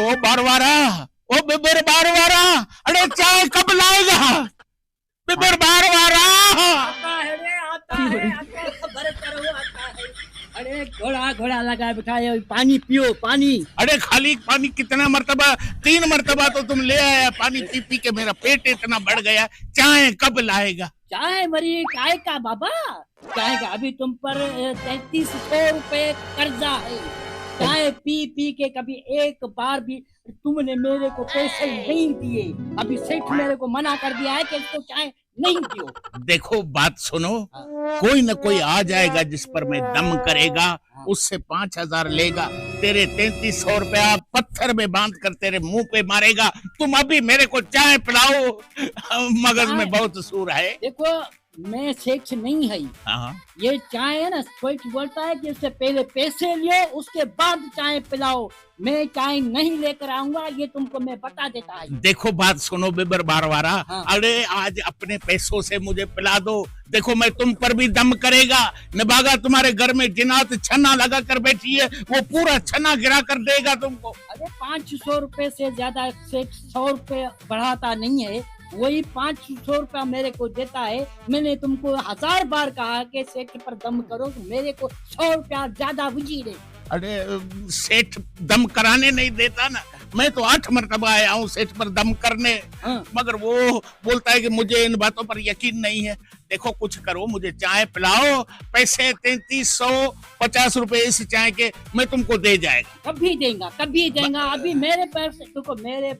ओ बारवारा, ओ बिबिर बारवारा, अरे चाय कब लाएगा बिबिर बारवारा? आता है रे, आता है, खबर करो आता है। अरे घोड़ा घोड़ा लगा बिठाए, पानी पियो पानी। अरे खाली पानी कितना मर्तबा, 3 मर्तबा तो तुम ले आया पानी, पी पी के मेरा पेट इतना बढ़ गया। चाय कब लाएगा? चाय मरी काय का बाबा, चाय का अभी तुम पर 3300 रुपए कर्जा है। चाय पी पी के कभी एक बार भी तुमने मेरे को पैसे नहीं दिए। अभी सेठ मेरे को मना कर दिया है कि इसको चाय नहीं पियो। देखो बात सुनो, कोई न कोई आ जाएगा जिस पर मैं दम करेगा, उससे 5000 लेगा, तेरे 3300 रुपया पत्थर में बांध कर तेरे मुंह पे मारेगा। तुम अभी मेरे को चाय पिलाओ, मगज में बहुत सूर है। देखो मैं सेठ नहीं है, हाँ ये चाय है ना, सेठ बोलता है कि इससे पहले पैसे लियो उसके बाद चाय पिलाओ। मैं चाय नहीं लेकर आऊंगा, ये तुमको मैं बता देता है। देखो बात सुनो बिबर बारवारा, हाँ। अरे आज अपने पैसों से मुझे पिला दो। देखो मैं तुम पर भी दम करेगा। नभागा तुम्हारे घर में जिनात छन्ना लगा कर बैठी है, वो पूरा छन्ना गिरा कर देगा तुमको। अरे 500 रुपए से ज्यादा सेठ 100 रुपए बढ़ाता नहीं है, वही 500 रुपया मेरे को देता है। मैंने तुमको 1000 बार कहा कि सेठ पर दम करो, मेरे को 100 रुपया ज्यादा वजीर है। अरे सेठ दम कराने नहीं देता ना, मैं तो 8 मरतबा आया हूँ सेठ पर दम करने, मगर वो बोलता है कि मुझे इन बातों पर यकीन नहीं है। देखो कुछ करो, मुझे चाय पिलाओ। पैसे 3350 रुपए इस चाय के मैं तुमको दे जाएगा। कभी देगा, कभी देगा। अभी मेरे पैसे देखो, मेरे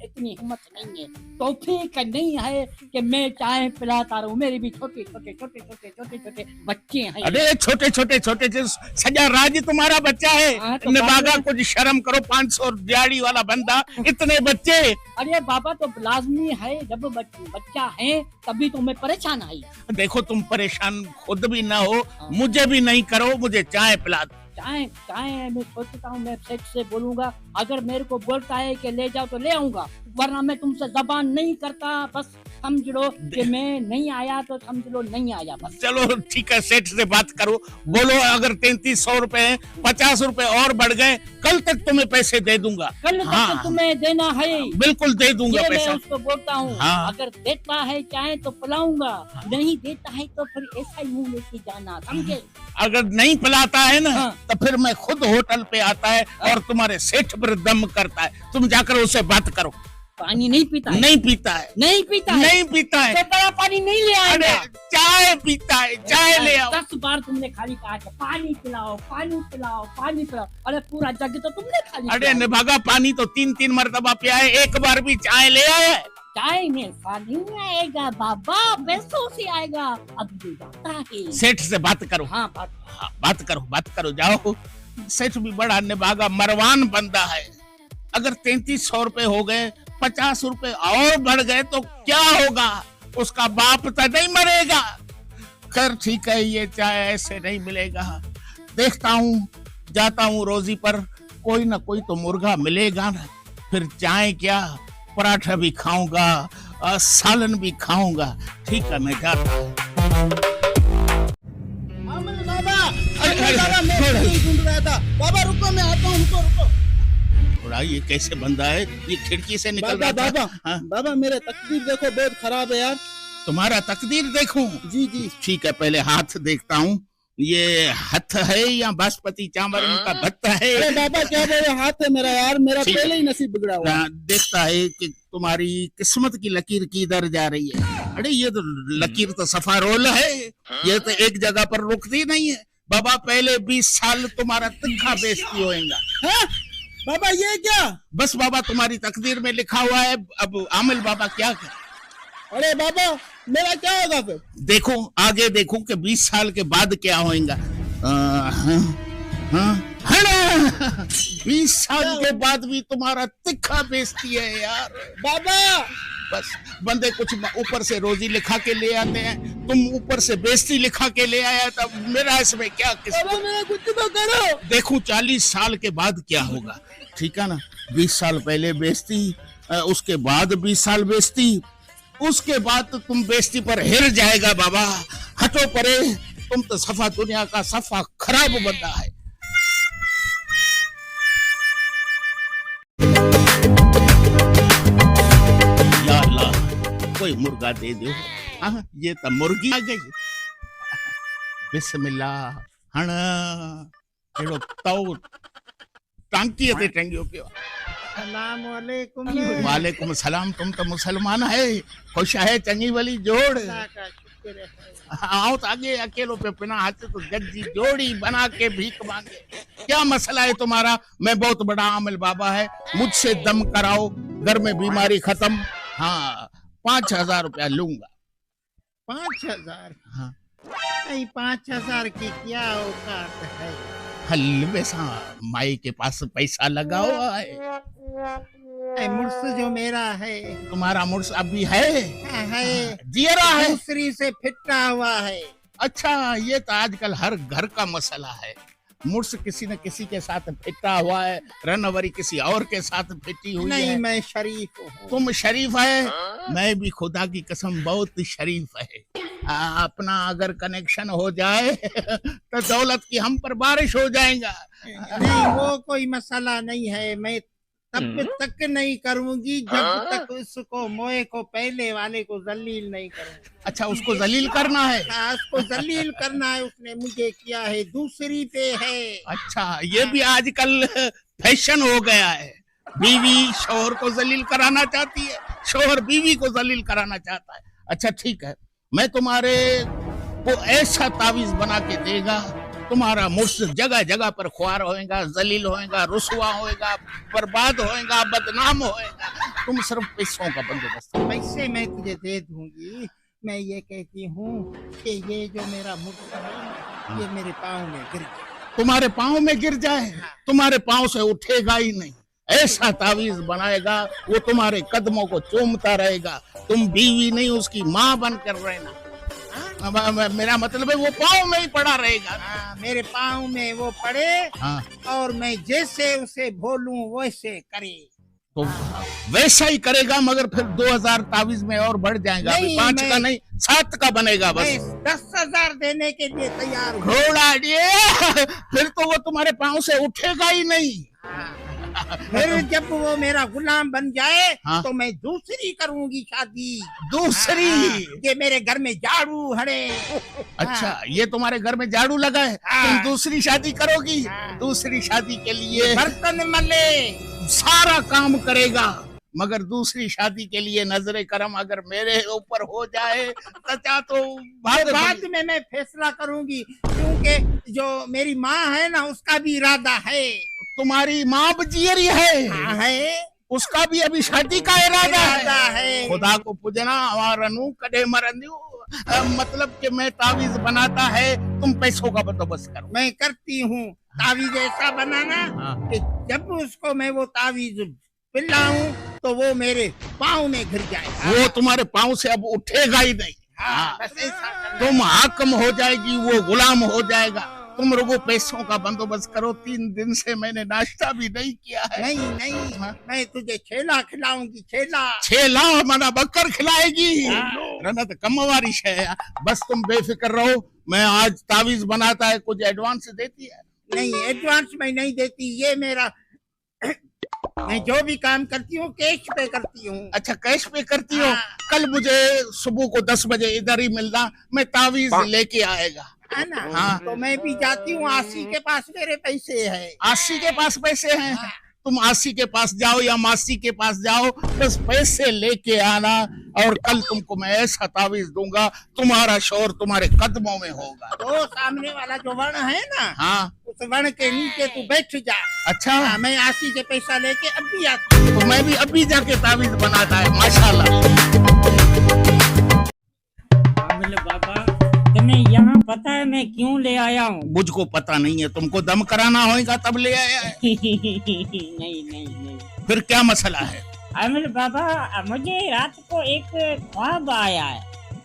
इतनी हिम्मत नहीं है, तौफीक नहीं है कि मैं चाय पिलाता रहूं। मेरे भी छोटे छोटे छोटे छोटे छोटे छोटे बच्चे हैं। अरे छोटे छोटे छोटे सजा राज तुम्हारा बच्चा है, तो निभागा कुछ शर्म करो। 500 दिहाड़ी वाला बंदा, इतने बच्चे। अरे बाबा तो लाजमी है, जब बच्चा है तभी तो मैं परेशान है। देखो तुम परेशान खुद भी ना हो, मुझे भी नहीं करो, मुझे चाय पिला दो। चाय चाय मैं सोचता हूँ मैं सेठ से बोलूंगा, अगर मेरे को बोलता है कि ले जाओ तो ले आऊंगा, वरना मैं तुमसे जबान नहीं करता। बस समझ लो कि मैं नहीं आया तो समझ लो नहीं आया बस। चलो ठीक है, सेठ से बात करो, बोलो अगर 3300 रुपए हैं, 50 रुपए और बढ़ गए, कल तक तुम्हें पैसे दे दूंगा। कल तक तुम्हें देना है? बिल्कुल दे दूंगा पैसा। मैं उसको बोलता हूँ, अगर देता है चाहे तो पिलाऊंगा, नहीं देता है तो फिर ऐसा ही मुंह लेके जाना, समझे? अगर नहीं पिलाता है ना, तो फिर मैं खुद होटल पे आता है और तुम्हारे सेठ पर दम करता है। तुम जाकर उससे बात करो। पानी नहीं पीता है? नहीं पीता है। नहीं पीता है? नहीं पीता है तो बड़ा पानी नहीं ले आएगा। अरे चाय पीता है, चाय ले आओ। 10 बार तुमने खाली कहा कि पानी पिलाओ पानी पिलाओ पानी पिलाओ। अरे पूरा जग तो तुमने खाली। अरे निभागा पानी तो 3-3 मरतबा पिया है, एक बार भी चाय ले आया? चाय में पानी नहीं आएगा बाबा, पैसों से आएगा। अब ये जाता है। सेठ से बात करो। हाँ बात करो जाओ। सेठ भी बड़ा निभागा मरवान बंदा है। अगर 3300 रुपए हो गए, 50 रुपए और बढ़ गए तो क्या होगा? उसका बाप तो नहीं मरेगा। खैर ठीक है, ये चाय ऐसे नहीं मिलेगा। देखता हूँ, जाता हूँ रोजी पर, कोई ना कोई तो मुर्गा मिलेगा ना, फिर चाय क्या पराठा भी खाऊंगा, सालन भी खाऊंगा। ठीक है मैं जाता हूँ। बाबा रुको, मैं आता हूँ, रुको। ये कैसे बंदा है, ये खिड़की से निकल रहा था। बाबा बाबा मेरा तकदीर देखो, बहुत खराब है यार। तुम्हारा तकदीर देखूं? जी ठीक है, पहले हाथ देखता हूँ। ये हाथ है या बासमती चावल का भत्ता है? अरे बाबा क्या बोले, हाथ है मेरा यार, मेरा पहले ही नसीब बिगड़ा हुआ। देखता है कि तुम्हारी किस्मत की लकीर किधर जा रही है। अरे ये तो लकीर तो सफा रोल है, ये तो एक जगह पर रुकती नहीं है। बाबा पहले 20 साल तुम्हारा तिखा बेइज्जती होएगा। बाबा ये क्या? बस बाबा तुम्हारी तकदीर में लिखा हुआ है, अब आमिल बाबा क्या करे? अरे बाबा मेरा क्या होगा फिर? देखो आगे देखो कि 20 साल के बाद क्या होएगा। 20 साल के बाद भी तुम्हारा तिखा बेइज्जती है यार। बाबा बस बंदे कुछ ऊपर से रोजी लिखा के ले आते हैं, तुम ऊपर से बेइज्जती लिखा के ले आया, तब मेरा इसमें क्या किस्मत? मेरा कुछ तो करो। देखो 40 साल के बाद क्या होगा, ठीक है ना? 20 साल पहले बेइज्जती, उसके बाद 20 साल बेइज्जती, उसके बाद तो तुम बेइज्जती पर हिर जाएगा बाबा। हटो परे, तुम तो सफा दुनिया का सफा खराब बंदा है। कोई मुर्गा दे दो। हाँ, ये तो मुर्गी आ गई। बिस्मिल्लाह हण केड़ो तौ टांकी ते टंगियो पियो। सलाम वालेकुम। वालेकुम सलाम। तुम तो मुसलमान है, खुश है, चंगी वाली जोड़। अल्लाह का शुक्र है। आओ तो आगे अकेलो पे बिना हाथ तो गज्जी जोड़ी बना के भीख मांगे। क्या मसला है तुम्हारा? मैं बहुत बड़ा आमिल बाबा है, मुझसे दम कराओ, घर में बीमारी खत्म। हाँ 5,000 रुपया लूंगा। 5,000? हाँ 5,000 की क्या औकात है? हलवे सा माई के पास पैसा लगा हुआ है। मुर्स जो मेरा है तुम्हारा मुर्स अभी है? है जियरा है? दूसरी से फिटा हुआ है। अच्छा, ये तो आजकल हर घर का मसला है। मुर्स किसी न किसी के साथ फिटा हुआ है, रनवरी किसी और के साथ फिटी हुई नहीं, है। मैं शरीफ हूँ। तुम शरीफ है? मैं भी खुदा की कसम बहुत शरीफ है। अपना अगर कनेक्शन हो जाए तो दौलत की हम पर बारिश हो जाएगा। नहीं, वो कोई मसला नहीं है। मैं तब तक नहीं करूंगी जब तक उसको मोए को पहले वाले को जलील नहीं करूंगी। अच्छा, उसको जलील करना है? हाँ, उसको जलील करना है। उसने मुझे किया है, दूसरी पे है। अच्छा, ये भी आजकल फैशन हो गया है। बीवी शोहर को जलील कराना चाहती है, शोहर बीवी को जलील कराना चाहता है। अच्छा ठीक है, मैं तुम्हारे को ऐसा तावीज बना के देगा, तुम्हारा मुर्स जगह जगह पर ख्वार होएगा, जलील होएगा, रुसवा होएगा, बर्बाद होएगा, बदनाम होएगा। तुम सिर्फ पैसों का बंदोबस्त। पैसे मैं तुझे दे दूंगी। मैं ये कहती हूँ कि ये जो मेरा मुर्स है ये मेरे पाँव में गिर जाए। तुम्हारे पाँव में गिर जाए? तुम्हारे पाँव से उठेगा ही नहीं। ऐसा तावीज बनाएगा वो तुम्हारे कदमों को चूमता रहेगा। तुम बीवी नहीं, उसकी माँ बनकर रहना। मेरा मतलब है वो पाँव में ही पड़ा रहेगा। मेरे पाँव में वो पड़े। हाँ। और मैं जैसे उसे बोलूं वैसे करे। तो वैसा ही करेगा, मगर फिर 2,000 तावीज में और बढ़ जाएगा। नहीं, 5 का नहीं 7 का बनेगा बस। मैं 10,000 देने के लिए तैयार हूँ। घोड़ा ये फिर तो वो तुम्हारे पाँव से उठेगा ही नहीं। फिर जब वो मेरा गुलाम बन जाए हाँ? तो मैं दूसरी करूंगी शादी। दूसरी? ये मेरे घर में झाड़ू हड़े। अच्छा, ये तुम्हारे घर में झाड़ू लगा है, तुम दूसरी शादी करोगी? दूसरी शादी के लिए बर्तन मले, सारा काम करेगा, मगर दूसरी शादी के लिए नजरे करम अगर मेरे ऊपर हो जाए तो बाद में मैं फैसला करूंगी, क्योंकि जो मेरी माँ है ना उसका भी इरादा है। तुम्हारी माँ बजियरी है, उसका भी अभी शादी का इरादा है। खुदा को पूजना हमारा नू कदे मरन्यू। मतलब कि मैं तावीज बनाता है, तुम पैसों का बंदोबस्त करो। मैं करती हूँ तावीज ऐसा बनाना कि जब उसको मैं वो तावीज पिलाऊं तो वो मेरे पाँव में गिर जाए। वो तुम्हारे पाँव से अब उठेगा ही नहीं। तुम हाकम हो जाएगी, वो गुलाम हो जाएगा। तुम लोगों पैसों का बंदोबस्त करो। 3 दिन से मैंने नाश्ता भी नहीं किया है। नहीं, मैं तुझे छेला खिलाऊंगी। छेला मना बकर खिलाएगी? रनत कमवारी है। बस तुम बेफिक्र रहो, मैं आज तावीज बनाता है। कुछ एडवांस देती है? नहीं, एडवांस मैं नहीं देती। ये मेरा मैं जो भी काम करती हूँ कैश पे करती हूँ। अच्छा, कैश पे करती हो? कल मुझे सुबह को 10 बजे इधर ही मिलना, मैं तावीज लेके आएगा, है ना? हाँ। तो मैं भी जाती हूँ। आसी के पास मेरे पैसे हैं। आसी के पास पैसे हैं? तुम आसी के पास जाओ या मासी के पास जाओ, बस पैसे लेके आना, और कल तुमको मैं ऐसा तावीज दूंगा, तुम्हारा शोर तुम्हारे कदमों में होगा। तो सामने वाला जो वर्ण है ना, हाँ, उस वर्ण के नीचे तू बैठ जा। अच्छा। हाँ, मैं आसी से पैसा लेके अभी आती हूँ। तो मैं भी अभी जाके तावीज बनाता है। माशाल्लाह। बाबा, तुम्हें यहाँ पता है मैं क्यों ले आया हूँ? मुझको पता नहीं है, तुमको दम कराना होगा तब ले आया है। नहीं। फिर क्या मसला है? आमिर बाबा, मुझे रात को एक ख्वाब आया है।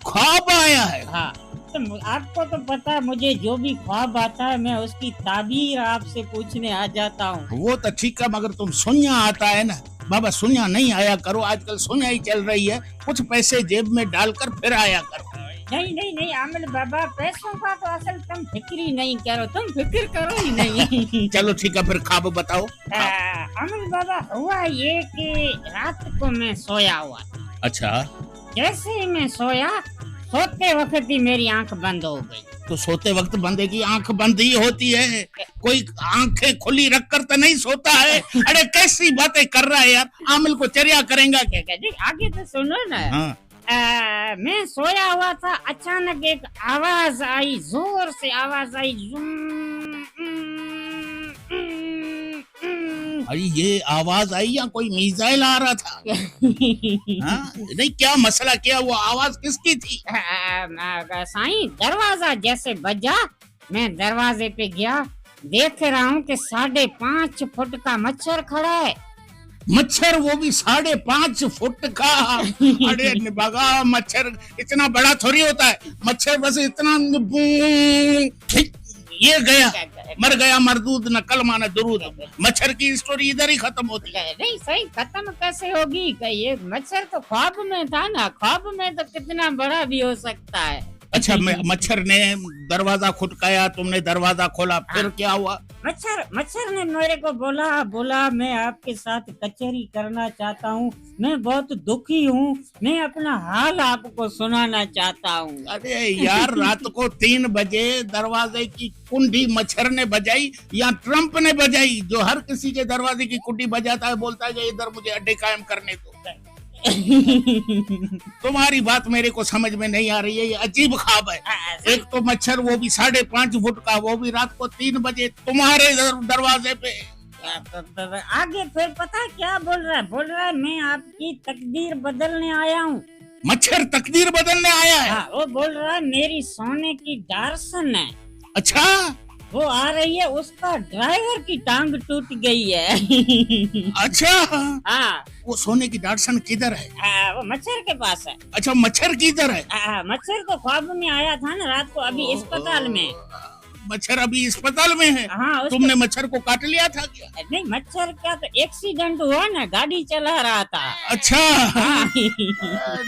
ख्वाब आया है? हाँ, तो आपको तो पता है, मुझे जो भी ख्वाब आता है मैं उसकी ताबीर आपसे पूछने आ जाता हूँ। वो तो ठीक है, मगर तुम सुनिया आता है ना बाबा, सुनिया नहीं आया करो। आजकल सुनिया ही चल रही है, कुछ पैसे जेब में डालकर फिर आया करो। नहीं आमिर बाबा, पैसों का तो असल तुम फिक्र ही नहीं करो, तुम फिक्र करो ही नहीं। चलो ठीक है, फिर ख्वाब बताओ। आमिर बाबा, हुआ ये कि रात को मैं सोया हुआ। अच्छा। जैसे ही मैं सोया, सोते वक्त ही मेरी आंख बंद हो गई। तो सोते वक्त बंदे की आंख बंद ही होती है, कोई आंखें खुली रखकर तो नहीं सोता है। अरे कैसी बातें कर रहा है यार, आमिल को चर्या करेंगा क्या? जी आगे तो सुनो ना। हाँ। मैं सोया हुआ था, अचानक एक आवाज आई, जोर से आवाज आई, अरे ये आवाज आई या कोई मिसाइल आ रहा था? हाँ? नहीं, क्या मसला, क्या वो आवाज किसकी थी? साईं दरवाजा जैसे बजा, मैं दरवाजे पे गया, देख रहा हूँ कि 5.5 फुट का मच्छर खड़ा है। मच्छर, वो भी 5.5 फुट का? अरे निभागा, मच्छर इतना बड़ा थोड़ी होता है, मच्छर बस इतना, ये गया, मर गया मरदूद, न कलमा न दुरूद। मच्छर की स्टोरी इधर ही खत्म होती है। नहीं सही खत्म कैसे होगी? ये मच्छर तो ख्वाब में था ना, ख्वाब में तो कितना बड़ा भी हो सकता है। अच्छा, मच्छर ने दरवाजा खटकाया, तुमने दरवाजा खोला, फिर क्या हुआ? मच्छर ने मेरे को बोला मैं आपके साथ कचहरी करना चाहता हूँ, मैं बहुत दुखी हूँ, मैं अपना हाल आपको सुनाना चाहता हूँ। अरे यार, रात को 3 बजे दरवाजे की कुंडी मच्छर ने बजाई या ट्रम्प ने बजाई? जो हर किसी के दरवाजे की कुंडी बजाता है, बोलता है कि इधर मुझे अड्डे कायम करने दो। तुम्हारी बात मेरे को समझ में नहीं आ रही है, ये अजीब ख्वाब है। एक तो मच्छर, वो भी 5.5 फुट का, वो भी रात को 3 बजे तुम्हारे दरवाजे पे। आगे फिर पता क्या बोल रहा है मैं आपकी तकदीर बदलने आया हूँ। मच्छर तकदीर बदलने आया है? हाँ, वो बोल रहा है मेरी सोने की डार्सन है। अच्छा, वो आ रही है, उसका ड्राइवर की टांग टूट गई है। अच्छा। हाँ, वो सोने की डार्सन किधर है? वो मच्छर के पास है। अच्छा, मच्छर किधर है? मच्छर तो ख्वाब में आया था ना रात को, अभी अस्पताल में। मच्छर अभी अस्पताल में है? हाँ, तुमने मच्छर को काट लिया था क्या? नहीं, मच्छर का तो एक्सीडेंट हुआ ना, गाड़ी चला रहा था। अच्छा। हाँ।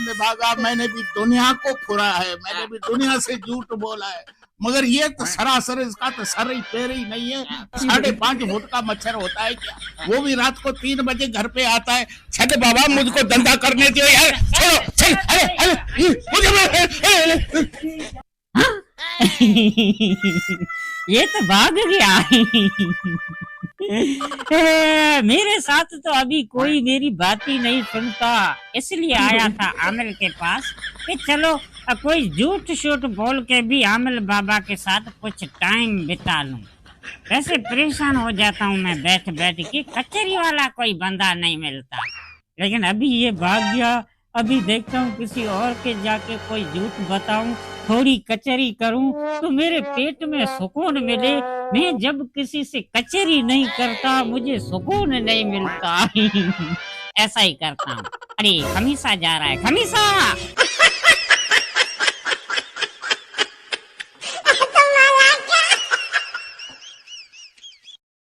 भागा, मैंने भी दुनिया को फुरा है, मैंने भी दुनिया से झूठ बोला है, मगर ये तो सरासर, इसका तो सर ही पैर ही नहीं है। 5.5 फुट का मच्छर होता है क्या? वो भी रात को 3 बजे घर पे आता है। छठ बाबा, मुझको धंधा करने दो यार, छोड़ो, चल, अरे मुझे ये तो भाग गया। मेरे साथ तो अभी कोई मेरी बात ही नहीं सुनता, इसलिए आया था आमिल के पास कि चलो कोई झूठ शूठ बोल के भी आमिल बाबा के साथ कुछ टाइम बिता लूं। वैसे परेशान हो जाता हूँ मैं बैठ के, कचहरी वाला कोई बंदा नहीं मिलता, लेकिन अभी ये भाग गया। अभी देखता हूँ किसी और के जाके कोई झूठ बताऊं, थोड़ी कचहरी करूं तो मेरे पेट में सुकून मिले। मैं जब किसी से कचहरी नहीं करता, मुझे सुकून नहीं मिलता। ऐसा ही करता हूँ। अरे खमीसा जा रहा है, खमीसा।